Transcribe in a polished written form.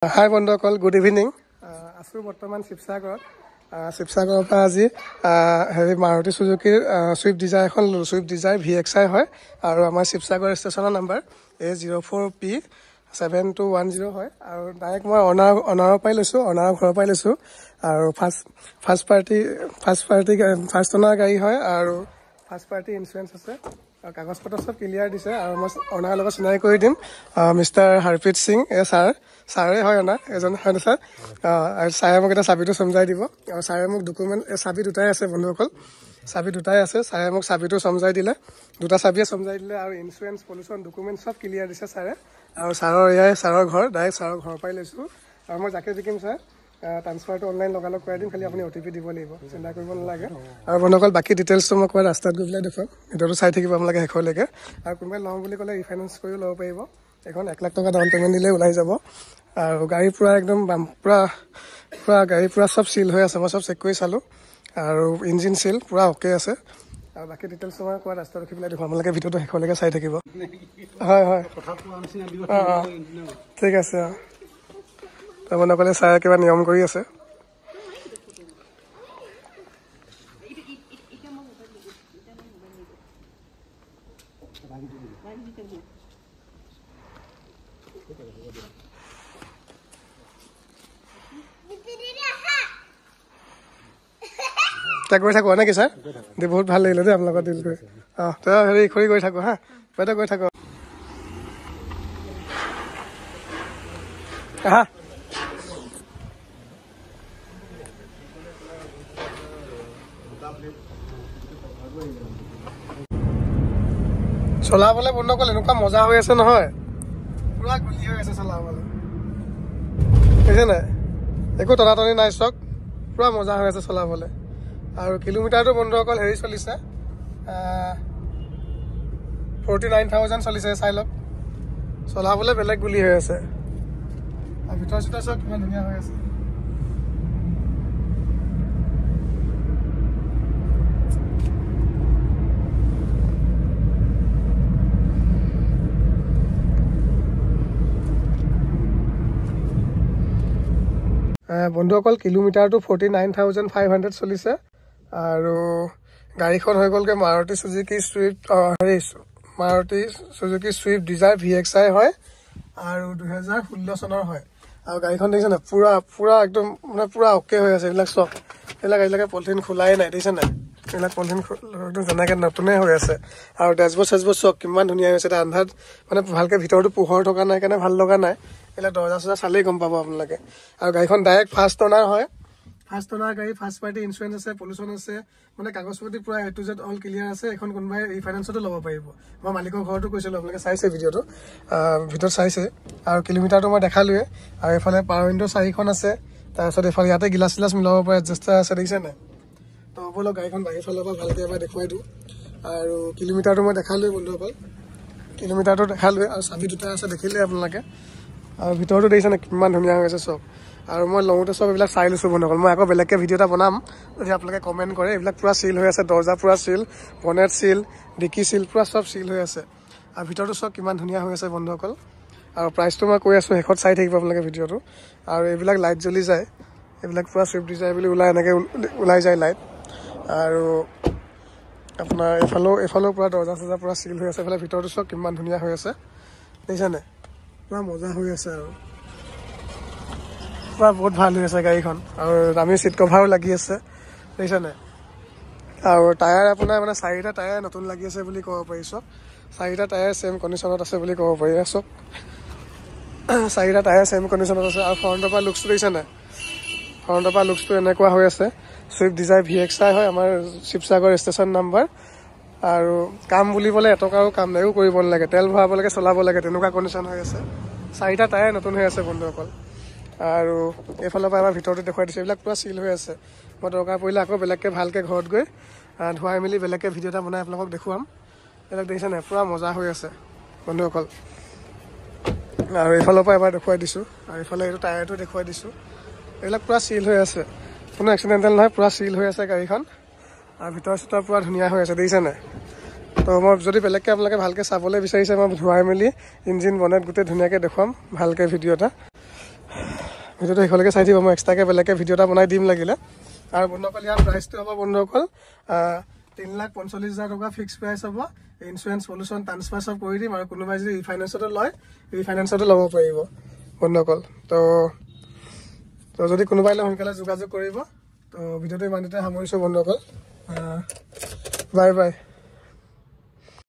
Hi বন্ধুসকল, good evening. আছো বৰ্তমান শিৱসাগৰত। শিৱসাগৰৰ পৰা আজি হেৰি মাৰুতি সুজুকিৰ ছুইফ্ট ডিজায়াৰ এখন ল'লোঁ। ছুইফ্ট ডিজায়াৰ VXI হয় আৰু আমাৰ শিৱসাগৰ ষ্টেচনৰ নাম্বাৰ A04P7210 হয়। আৰু ডাইৰেক্ট মই অনাৰৰ পৰাই লৈছোঁ, অনাৰৰ ঘৰৰ পৰাই লৈছোঁ। আৰু ফাৰ্ষ্ট ফাৰ্ষ্ট অনাৰ গাড়ী হয় আৰু ফাৰ্ষ্ট পাৰ্টি ইঞ্চুৰেঞ্চ আছে আৰু কাগজ পত্ৰ চব ক্লিয়াৰ দিছে। আৰু মই অনাৰ লগত চিনাকি কৰি দিম। মিষ্টাৰ হৰপ্ৰীত সিং ছাৰে হয় অনাৰ এজন হয় ছাৰ। আৰু ছাৰে মোক এটা চাবিটো চমজাই দিব। আৰু ছাৰে মোক ডকুমেণ্ট চাবি দুটাই আছে বন্ধুসকল, চাবি দুটাই আছে। ছাৰে মোক চাবিটো চমজাই দিলে, দুটা চাবিয়ে চমজাই দিলে। আৰু ইঞ্চুৰেঞ্চ পলিউশ্যন ডকুমেণ্ট চব ক্লিয়াৰ দিছে ছাৰে। আৰু ছাৰৰ ঘৰ ডাইৰেক্ট ছাৰৰ ঘৰৰ পৰাই লৈছোঁ। আৰু মই যাকে জিকিম ছাৰ ট্ৰান্সফাৰটো অনলাইন লগালগ কৰাই দিম, খালি আপুনি OTP দিব লাগিব, চিন্তা কৰিব নালাগে। আৰু বন্ধুসকল বাকী ডিটেইলছটো মই ক'ৰবাত ৰাস্তাত গৈ পেলাই দেখুৱাম, ভিডিঅ'টো চাই থাকিব আপোনালোকে শেষলৈকে। আৰু কোনোবাই লওঁ বুলি ক'লে ৰিফাইনেন্স কৰিও ল'ব পাৰিব। এখন 1 লাখ টকা ডাউন পে'মেণ্ট দিলে ওলাই যাব। আৰু গাড়ী পূৰা একদম গাড়ী পূৰা চব চিল হৈ আছে, মই চব চেক কৰি চালোঁ। আৰু ইঞ্জিন চিল পূৰা অ'কে আছে। আৰু বাকী ডিটেইলছটো মই ক'ৰবাত ৰাস্তাত ৰখি পেলাই দেখুৱাম, আপোনালোকে ভিডিঅ'টো শেষলৈকে চাই থাকিব। হয় হয় ঠিক আছে। বন্ধুসকলে ছাৰে কিবা নিয়ম কৰি আছে। তাক গৈ থাকোঁ নেকি ছাৰ? দি বহুত ভাল লাগিলে দেই আপোনালোকৰ ডিল কৰি। তই হেৰি খৰি গৈ থাকোঁ হা, বাইদেউ গৈ থাকোঁ হা। চলাবলৈ বন্ধুসকল এনেকুৱা মজা হৈ আছে নহয়, পুৰা গুলি হৈ আছে চলাবলৈ, বুজিছে নাই? একো টনাটনি নাই, চক পুৰা মজা হৈ আছে চলাবলৈ। আৰু কিলোমিটাৰটো বন্ধুসকল হেৰি চলিছে 49,000 চলিছে, চাই লওক। চলাবলৈ বেলেগ গুলি হৈ আছে। আৰু ভিতৰ চিতৰ চব কিমান ধুনীয়া হৈ আছে। বন্ধুসকল কিলোমিটাৰটো 49,500 চলিছে। আৰু গাড়ীখন হৈ গ'লগৈ Maruti Suzuki Swift Dzire VXI হয় আৰু 2016 চনৰ হয়। আৰু গাড়ীখন দেখিছে নাই, পুৰা একদম মানে পুৰা অ'কে হৈ আছে। এইবিলাক চব এইবিলাক আজিলৈকে পলিথিন খোলাই নাই, দেখিছে নাই? এইবিলাক পলিথিন একদম যেনেকৈ নতুনে হৈ আছে। আৰু ডেছবৰ্ড চেছবৰ্ড চব কিমান ধুনীয়া হৈছে। এতিয়া আন্ধাৰত মানে ভালকৈ ভিতৰতো পোহৰ থকা নাই কাৰণে ভাল লগা নাই। এইবিলাক দৰ্জা চৰ্জা চালেই গম পাব আপোনালোকে। আৰু গাড়ীখন ডাইৰেক্ট ফাৰ্ষ্ট অনাৰ হয়, ফাৰ্ষ্ট অনাৰ গাড়ী, ফাৰ্ষ্ট পাৰ্টি ইঞ্চুৰেঞ্চ আছে, পলিউশ্যন আছে, মানে কাগজ পাতি পূৰা A to Z all clear আছে। এখন কোনোবাই ৰিফাইনেন্সতো ল'ব পাৰিব। মই মালিকৰ ঘৰতো কৈছিলোঁ, আপোনালোকে চাইছে ভিডিঅ'টো, ভিডিঅ'ত চাইছে। আৰু কিলোমিটাৰটো মই দেখালোৱে। আৰু এইফালে পাৱাৰ উইণ্ডো 4খন আছে। তাৰপিছত এইফালে ইয়াতে গিলাচ চিলাচ মিলাব পাৰে, এডজাষ্টাৰ আছে, দেখিছে নাই? তো ব'লক গাড়ীখন বাহিৰ ফালৰ পৰা ভালকৈ এবাৰ দেখুৱাই দিওঁ। আৰু কিলোমিটাৰটো মই দেখালোৱে বন্ধুসকল, কিলোমিটাৰটো দেখালোৱে। আৰু চাবি দুটা আছে, দেখিলে আপোনালোকে। আৰু ভিতৰতো দেখিছে নাই কিমান ধুনীয়া হৈ আছে চব। আৰু মই লওঁতে চব এইবিলাক চাই লৈছোঁ বন্ধুসকল। মই আকৌ বেলেগকৈ ভিডিঅ' এটা বনাম, যদি আপোনালোকে কমেণ্ট কৰে। এইবিলাক পূৰা চিল হৈ আছে, দৰ্জা পূৰা চিল, বনেট চিল, ডিকি চিল, পূৰা চব চিল হৈ আছে। আৰু ভিতৰতো চব কিমান ধুনীয়া হৈ আছে বন্ধুসকল। আৰু প্ৰাইচটো মই কৈ আছোঁ, শেষত চাই থাকিব আপোনালোকে ভিডিঅ'টো। আৰু এইবিলাক লাইট জ্বলি যায়, এইবিলাক পূৰা ছুইফ্ট ডিজায়াৰ বুলি এনেকৈ ওলাই যায় লাইট। আৰু আপোনাৰ এইফালেও পূৰা দৰ্জা চৰ্জা পূৰা চিল হৈ আছে। এইফালে ভিতৰতো চব কিমান ধুনীয়া হৈ আছে, দেখিছেনে? পূৰা মজা হৈ আছে আৰু পূৰা বহুত ভাল হৈ আছে গাড়ীখন। আৰু দামী চিট কভাৰো লাগি আছে, দেখিছেনে? আৰু টায়াৰ আপোনাৰ মানে 4টা টায়াৰ নতুন লাগি আছে বুলি ক'ব পাৰি। চব 4টা টায়াৰ ছেম কণ্ডিশ্যনত আছে বুলি ক'ব পাৰি। চব 4টা টায়াৰ ছেম কণ্ডিশ্যনত আছে। আৰু ফ্ৰণ্টৰ পৰা লুকছটো দেখিছেনে? ফ্ৰণ্টৰ পৰা লুকছটো এনেকুৱা হৈ আছে। ছুইফ্ট ডিজায়াৰ VXI হয়, আমাৰ শিৱসাগৰ ষ্টেচন নাম্বাৰ। আৰু কাম বুলিবলৈ এটকাৰো কাম নাই, একো কৰিব নালাগে, তেল ভৰাব লাগে, চলাব লাগে, তেনেকুৱা কণ্ডিশ্যন হৈ আছে। 4টা টায়াৰ নতুন হৈ আছে বন্ধুসকল। আৰু এইফালৰ পৰা আমাৰ ভিতৰতে দেখুৱাই দিছোঁ, এইবিলাক পূৰা চিল হৈ আছে। মই দৰকাৰ পৰিলে আকৌ বেলেগকৈ ভালকৈ ঘৰত গৈ ধুৱাই মেলি বেলেগকৈ ভিডিঅ' এটা বনাই আপোনালোকক দেখুৱাম। এইবিলাক দেখিছে নাই, পূৰা মজা হৈ আছে বন্ধুসকল। আৰু এইফালৰ পৰা এবাৰ দেখুৱাই দিছোঁ। আৰু এইফালে এইটো টায়াৰটো দেখুৱাই দিছোঁ। এইবিলাক পূৰা চিল হৈ আছে, কোনো এক্সিডেণ্টেল নহয়, পূৰা চিল হৈ আছে গাড়ীখন। আৰু ভিতৰ চিতৰ পূৰা ধুনীয়া হৈ আছে, দেখিছে নাই? তো মই যদি বেলেগকৈ আপোনালোকে ভালকৈ চাবলৈ বিচাৰিছে, মই ধুৱাই মেলি ইঞ্জিন বনেট গোটেই ধুনীয়াকৈ দেখুৱাম ভালকৈ ভিডিঅ' এটা। ভিডিঅ'টো শেষলৈকে চাই দিব মই এক্সট্ৰাকৈ বেলেগকৈ ভিডিঅ' এটা বনাই দিম লাগিলে আৰু বন্ধুসকল ইয়াৰ প্ৰাইচটো হ'ব বন্ধুসকল 3,45,000 টকা ফিক্স প্ৰাইচ হ'ব ইঞ্চুৰেঞ্চ পলিউশ্যন ট্ৰান্সফাৰ চব কৰি দিম আৰু কোনোবাই যদি ৰিফাইনেন্সতো লয় ৰিফাইনেন্সতো ল'ব পাৰিব বন্ধুসকল তো যদি কোনোবাই লয় সোনকালে যোগাযোগ কৰিব তো ভিডিঅ'টো ইমানতে সামৰিছোঁ বন্ধুসকল বাই বাই